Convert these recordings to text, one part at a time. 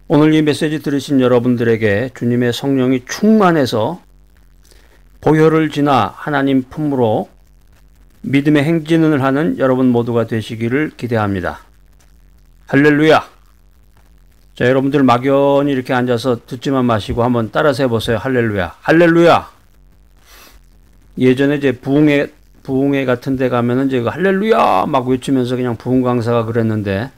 오늘 이 메시지 들으신 여러분들에게 주님의 성령이 충만해서 보혈을 지나 하나님 품으로 믿음의 행진을 하는 여러분 모두가 되시기를 기대합니다. 할렐루야! 자, 여러분들 막연히 이렇게 앉아서 듣지만 마시고 한번 따라서 해보세요. 할렐루야! 할렐루야! 예전에 이제 부흥회 같은 데 가면은 이제 할렐루야! 막 외치면서 그냥 부흥 강사가 그랬는데,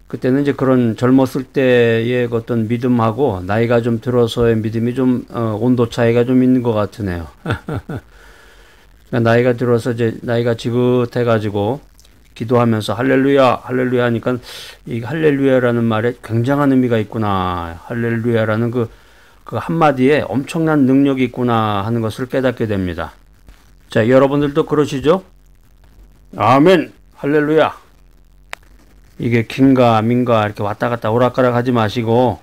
그때는 이제 그런 젊었을 때의 어떤 믿음하고 나이가 좀 들어서의 믿음이 좀 온도 차이가 좀 있는 것 같으네요. 나이가 들어서 이제 나이가 지긋해가지고 기도하면서 할렐루야 할렐루야 하니까 이 할렐루야라는 말에 굉장한 의미가 있구나, 할렐루야라는 그 한마디에 엄청난 능력이 있구나 하는 것을 깨닫게 됩니다. 자, 여러분들도 그러시죠? 아멘 할렐루야. 이게 긴가 민가 이렇게 왔다 갔다 오락가락 하지 마시고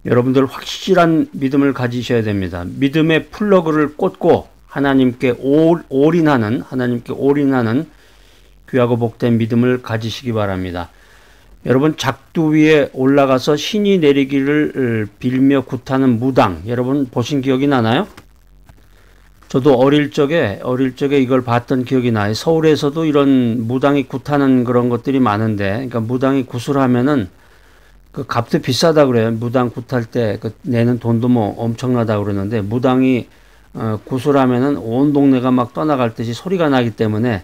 여러분들 확실한 믿음을 가지셔야 됩니다. 믿음의 플러그를 꽂고 하나님께 올인하는 귀하고 복된 믿음을 가지시기 바랍니다. 여러분, 작두 위에 올라가서 신이 내리기를 빌며 굿하는 무당, 여러분 보신 기억이 나나요? 저도 어릴 적에 이걸 봤던 기억이 나요. 서울에서도 이런 무당이 굿하는 그런 것들이 많은데, 그러니까 무당이 굿을 하면은 그 값도 비싸다 그래요. 무당 굿할 때 그 내는 돈도 뭐 엄청나다 그러는데, 무당이 굿을 하면은 온 동네가 막 떠나갈 듯이 소리가 나기 때문에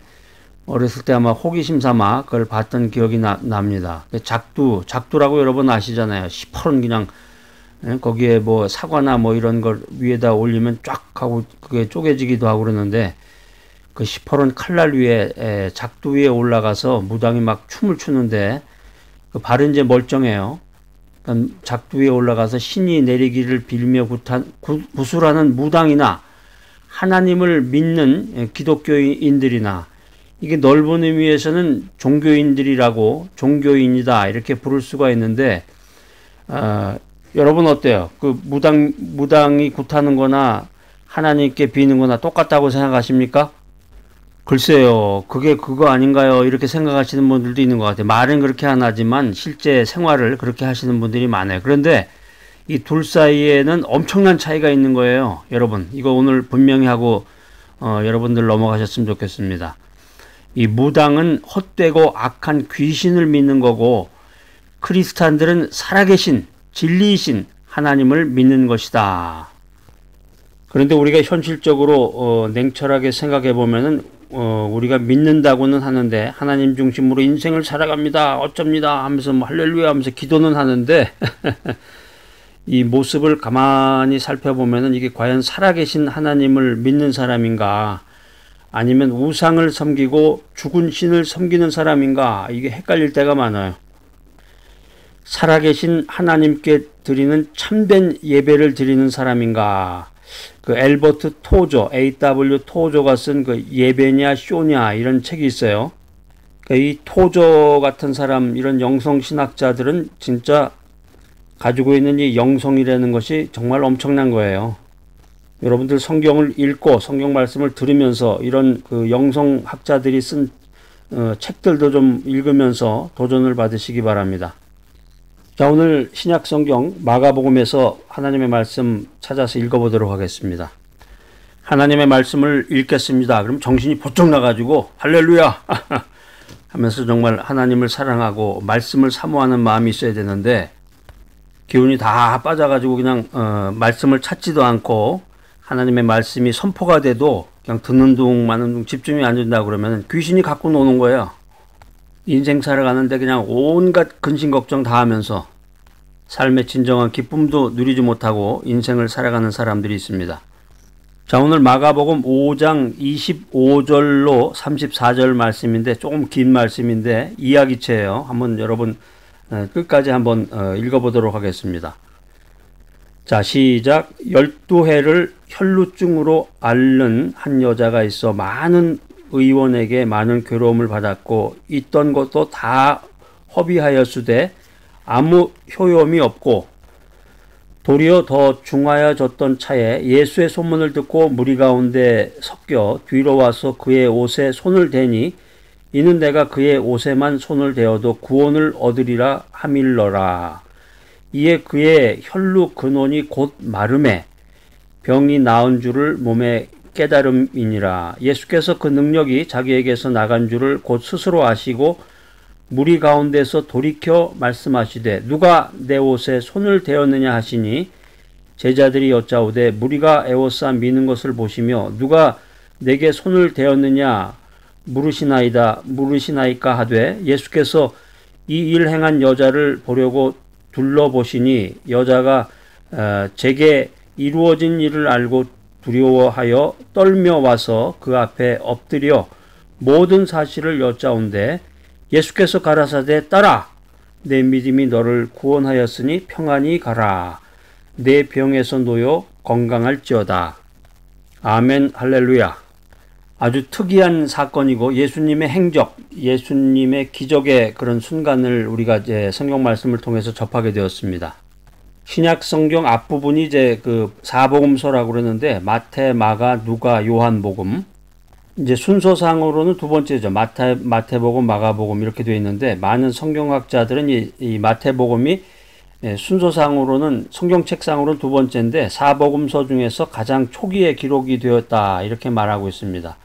어렸을 때 아마 호기심 삼아 그걸 봤던 기억이 납니다. 작두라고 여러분 아시잖아요. 시퍼런 그냥 거기에 뭐 사과나 뭐 이런 걸 위에다 올리면 쫙 하고 그게 쪼개지기도 하고 그러는데, 그 시퍼런 칼날 위에 작두 위에 올라가서 무당이 막 춤을 추는데 그 발은 이제 멀쩡해요. 그러니까 작두 위에 올라가서 신이 내리기를 빌며 굿을 하는 무당이나 하나님을 믿는 기독교인들이나, 이게 넓은 의미에서는 종교인이다 이렇게 부를 수가 있는데, 여러분 어때요? 그 무당이 굿하는 거나 하나님께 비는 거나 똑같다고 생각하십니까? 글쎄요, 그거 아닌가요? 이렇게 생각하시는 분들도 있는 것 같아요. 말은 그렇게 안 하지만 실제 생활을 그렇게 하시는 분들이 많아요. 그런데 이 둘 사이에는 엄청난 차이가 있는 거예요. 여러분, 이거 오늘 분명히 하고 여러분들 넘어가셨으면 좋겠습니다. 이 무당은 헛되고 악한 귀신을 믿는 거고, 크리스찬들은 살아계신 진리이신 하나님을 믿는 것이다. 그런데 우리가 현실적으로 냉철하게 생각해 보면은 우리가 믿는다고는 하는데, 하나님 중심으로 인생을 살아갑니다, 어쩝니다 하면서 뭐 할렐루야 하면서 기도는 하는데 이 모습을 가만히 살펴보면은 이게 과연 살아계신 하나님을 믿는 사람인가, 아니면 우상을 섬기고 죽은 신을 섬기는 사람인가, 이게 헷갈릴 때가 많아요. 살아계신 하나님께 드리는 참된 예배를 드리는 사람인가, 그 엘버트 토조, A.W. 토조가 쓴 그 예배냐 쇼냐 이런 책이 있어요. 그러니까 이 토조 같은 사람, 이런 영성신학자들은 진짜 가지고 있는 이 영성이라는 것이 정말 엄청난 거예요. 여러분들 성경을 읽고 성경 말씀을 들으면서 이런 그 영성학자들이 쓴 책들도 좀 읽으면서 도전을 받으시기 바랍니다. 자, 오늘 신약 성경 마가복음에서 하나님의 말씀 찾아서 읽어보도록 하겠습니다. 하나님의 말씀을 읽겠습니다. 그럼 정신이 번쩍 나가지고 할렐루야 하면서 정말 하나님을 사랑하고 말씀을 사모하는 마음이 있어야 되는데, 기운이 다 빠져가지고 그냥 말씀을 찾지도 않고 하나님의 말씀이 선포가 돼도 그냥 듣는 둥 마는 둥 집중이 안 된다 그러면 귀신이 갖고 노는 거예요. 인생 살아가는데 그냥 온갖 근심 걱정 다 하면서 삶의 진정한 기쁨도 누리지 못하고 인생을 살아가는 사람들이 있습니다. 자, 오늘 마가복음 5장 25절로 34절 말씀인데, 조금 긴 말씀인데 이야기체예요. 한번 여러분 끝까지 한번 읽어보도록 하겠습니다. 자, 시작. 12해를 혈루증으로 앓는 한 여자가 있어 많은 의원에게 많은 괴로움을 받았고, 있던 것도 다 허비하였으되 아무 효용이 없고, 도리어 더 중하여졌던 차에 예수의 소문을 듣고 무리 가운데 섞여 뒤로 와서 그의 옷에 손을 대니, 이는 내가 그의 옷에만 손을 대어도 구원을 얻으리라 하밀러라. 이에 그의 혈루 근원이 곧 마름에 병이 나은 줄을 몸에 깨달음이니라. 예수께서 그 능력이 자기에게서 나간 줄을 곧 스스로 아시고 무리 가운데서 돌이켜 말씀하시되 누가 내 옷에 손을 대었느냐 하시니 제자들이 여짜오되 무리가 에워싸 미는 것을 보시며 누가 내게 손을 대었느냐 물으시나이까 하되 예수께서 이 일 행한 여자를 보려고 둘러보시니 여자가 제게 이루어진 일을 알고 두려워하여 떨며 와서 그 앞에 엎드려 모든 사실을 여짜온대 예수께서 가라사대 따라 내 믿음이 너를 구원하였으니 평안히 가라 내 병에서 놓여 건강할지어다. 아멘 할렐루야. 아주 특이한 사건이고 예수님의 행적, 예수님의 기적의 그런 순간을 우리가 이제 성경 말씀을 통해서 접하게 되었습니다. 신약 성경 앞부분이 이제 그 사복음서라고 그러는데 마태, 마가, 누가, 요한복음. 이제 순서상으로는 두 번째죠. 마태복음, 마가복음 이렇게 되어 있는데 많은 성경학자들은 이 마태복음이 순서상으로는 성경책상으로는 두 번째인데 사복음서 중에서 가장 초기에 기록이 되었다 이렇게 말하고 있습니다.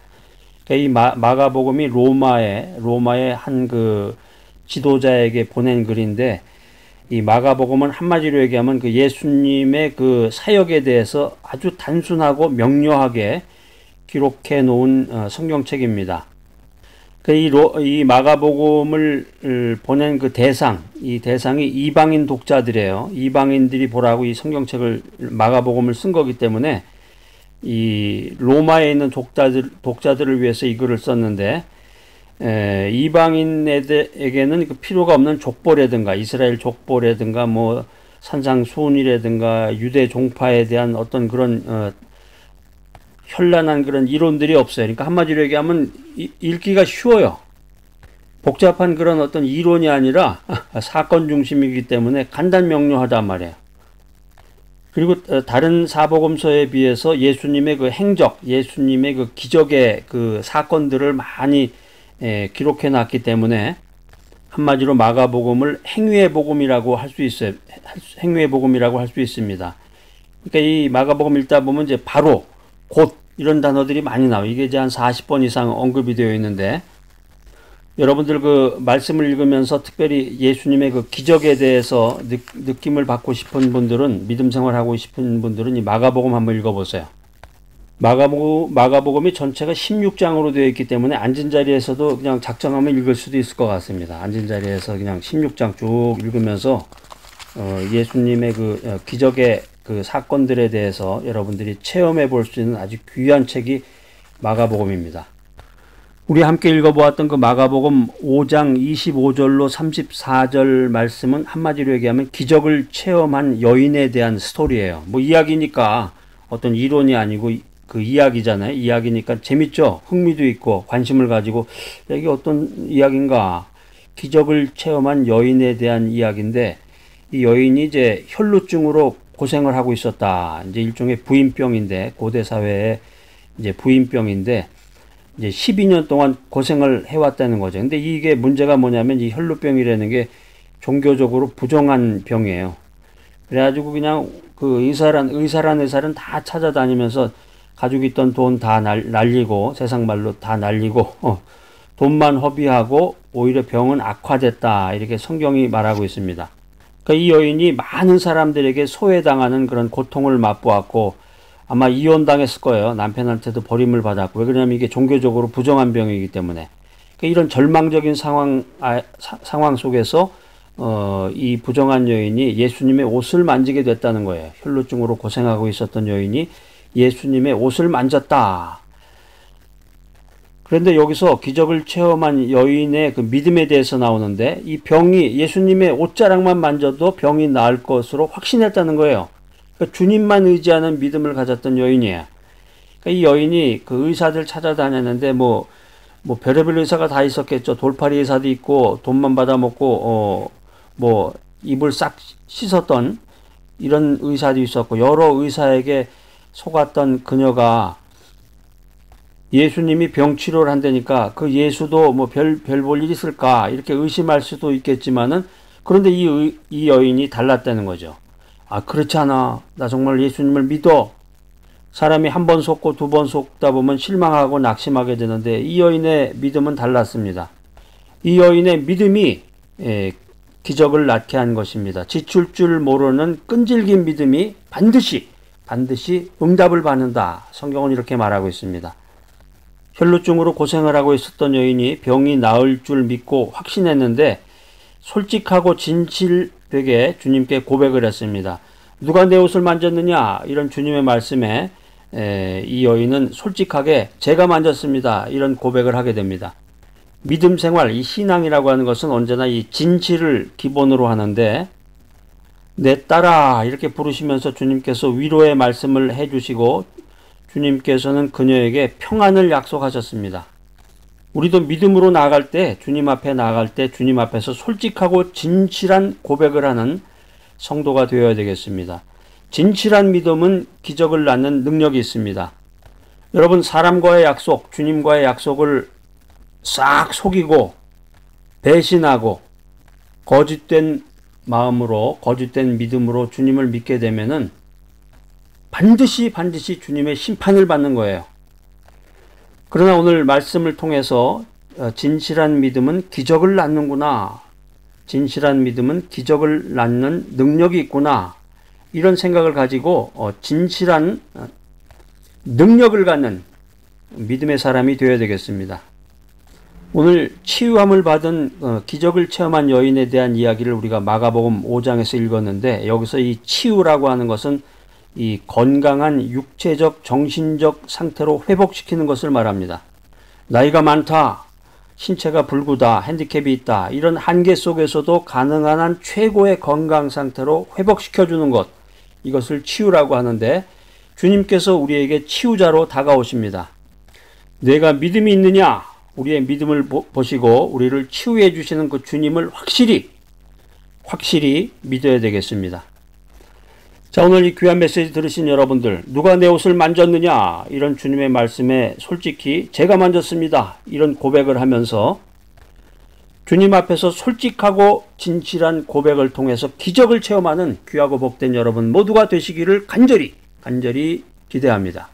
이 마가복음이 로마의 한 그 지도자에게 보낸 글인데 이 마가복음은 한마디로 얘기하면 그 예수님의 그 사역에 대해서 아주 단순하고 명료하게 기록해 놓은 성경책입니다. 이 마가복음을 보낸 그 이 대상이 이방인 독자들이에요. 이방인들이 보라고 이 성경책을 마가복음을 쓴 거기 때문에 이 로마에 있는 독자들을 위해서 이 글을 썼는데 이방인에게는 그 필요가 없는 족보라든가 이스라엘 족보라든가 뭐 산상수훈이라든가 유대 종파에 대한 어떤 그런 현란한 그런 이론들이 없어요. 그러니까 한마디로 얘기하면 읽기가 쉬워요. 복잡한 그런 어떤 이론이 아니라 사건 중심이기 때문에 간단명료하단 말이에요. 그리고 다른 사복음서에 비해서 예수님의 그 행적, 예수님의 그 기적의 그 사건들을 많이 기록해 놨기 때문에 한마디로 마가복음을 행위의 복음이라고 할 수 있어요. 행위의 복음이라고 할 수 있습니다. 그러니까 이 마가복음 읽다 보면 이제 바로, 곧 이런 단어들이 많이 나와요. 이게 이제 한 40번 이상 언급이 되어 있는데 여러분들 그 말씀을 읽으면서 특별히 예수님의 그 기적에 대해서 느낌을 받고 싶은 분들은, 믿음 생활하고 싶은 분들은 이 마가복음 한번 읽어보세요. 마가복음이 전체가 16장으로 되어 있기 때문에 앉은 자리에서도 그냥 작정하면 읽을 수도 있을 것 같습니다. 앉은 자리에서 그냥 16장 쭉 읽으면서 예수님의 그 기적의 그 사건들에 대해서 여러분들이 체험해 볼 수 있는 아주 귀한 책이 마가복음입니다. 우리 함께 읽어보았던 그 마가복음 5장 25절로 34절 말씀은 한마디로 얘기하면 기적을 체험한 여인에 대한 스토리예요. 뭐 이야기니까 어떤 이론이 아니고 그 이야기잖아요. 이야기니까 재밌죠. 흥미도 있고 관심을 가지고 이게 어떤 이야기인가. 기적을 체험한 여인에 대한 이야기인데 이 여인이 이제 혈루증으로 고생을 하고 있었다. 이제 일종의 부인병인데 고대 사회의 이제 부인병인데 이제 12년 동안 고생을 해왔다는 거죠. 근데 이게 문제가 뭐냐면 이 혈루병이라는 게 종교적으로 부정한 병이에요. 그래가지고 그냥 그 의사란 다 찾아다니면서 가지고 있던 돈 다 날리고 세상 말로 다 날리고 돈만 허비하고 오히려 병은 악화됐다. 이렇게 성경이 말하고 있습니다. 그러니까 이 여인이 많은 사람들에게 소외당하는 그런 고통을 맛보았고 아마 이혼당했을 거예요. 남편한테도 버림을 받았고. 왜 그러냐면 이게 종교적으로 부정한 병이기 때문에. 그러니까 이런 절망적인 상황 속에서 이 부정한 여인이 예수님의 옷을 만지게 됐다는 거예요. 혈루증으로 고생하고 있었던 여인이 예수님의 옷을 만졌다. 그런데 여기서 기적을 체험한 여인의 그 믿음에 대해서 나오는데 이 병이 예수님의 옷자락만 만져도 병이 나을 것으로 확신했다는 거예요. 그러니까 주님만 의지하는 믿음을 가졌던 여인이에요. 그러니까 이 여인이 그 의사들 찾아다녔는데 뭐 별의별 의사가 다 있었겠죠. 돌팔이 의사도 있고 돈만 받아먹고 뭐 입을 싹 씻었던 이런 의사도 있었고 여러 의사에게 속았던 그녀가 예수님이 병치료를 한다니까 그 예수도 뭐 별 볼 일 있을까 이렇게 의심할 수도 있겠지만은 그런데 이 여인이 달랐다는 거죠. 아, 그렇지 않아. 나 정말 예수님을 믿어. 사람이 한 번 속고 두 번 속다 보면 실망하고 낙심하게 되는데 이 여인의 믿음은 달랐습니다. 이 여인의 믿음이 기적을 낳게 한 것입니다. 지출 줄 모르는 끈질긴 믿음이 반드시 응답을 받는다. 성경은 이렇게 말하고 있습니다. 혈루증으로 고생을 하고 있었던 여인이 병이 나을 줄 믿고 확신했는데 솔직하고 진실되게 주님께 고백을 했습니다. 누가 내 옷을 만졌느냐? 이런 주님의 말씀에 이 여인은 솔직하게 제가 만졌습니다. 이런 고백을 하게 됩니다. 믿음 생활, 이 신앙이라고 하는 것은 언제나 이 진실을 기본으로 하는데 내 딸아 이렇게 부르시면서 주님께서 위로의 말씀을 해주시고 주님께서는 그녀에게 평안을 약속하셨습니다. 우리도 믿음으로 나아갈 때, 주님 앞에 나아갈 때 주님 앞에서 솔직하고 진실한 고백을 하는 성도가 되어야 되겠습니다. 진실한 믿음은 기적을 낳는 능력이 있습니다. 여러분, 사람과의 약속, 주님과의 약속을 싹 속이고 배신하고 거짓된 마음으로, 거짓된 믿음으로 주님을 믿게 되면은 반드시 주님의 심판을 받는 거예요. 그러나 오늘 말씀을 통해서 진실한 믿음은 기적을 낳는구나. 진실한 믿음은 기적을 낳는 능력이 있구나. 이런 생각을 가지고 진실한 능력을 갖는 믿음의 사람이 되어야 되겠습니다. 오늘 치유함을 받은 기적을 체험한 여인에 대한 이야기를 우리가 마가복음 5장에서 읽었는데 여기서 이 치유라고 하는 것은 이 건강한 육체적, 정신적 상태로 회복시키는 것을 말합니다. 나이가 많다, 신체가 불구다, 핸디캡이 있다, 이런 한계 속에서도 가능한 한 최고의 건강 상태로 회복시켜주는 것, 이것을 치유라고 하는데 주님께서 우리에게 치유자로 다가오십니다. 내가 믿음이 있느냐? 우리의 믿음을 보시고 우리를 치유해 주시는 그 주님을 확실히 믿어야 되겠습니다. 자, 오늘 이 귀한 메시지 들으신 여러분들, 누가 내 옷을 만졌느냐? 이런 주님의 말씀에 솔직히 제가 만졌습니다. 이런 고백을 하면서 주님 앞에서 솔직하고 진실한 고백을 통해서 기적을 체험하는 귀하고 복된 여러분 모두가 되시기를 간절히 기대합니다.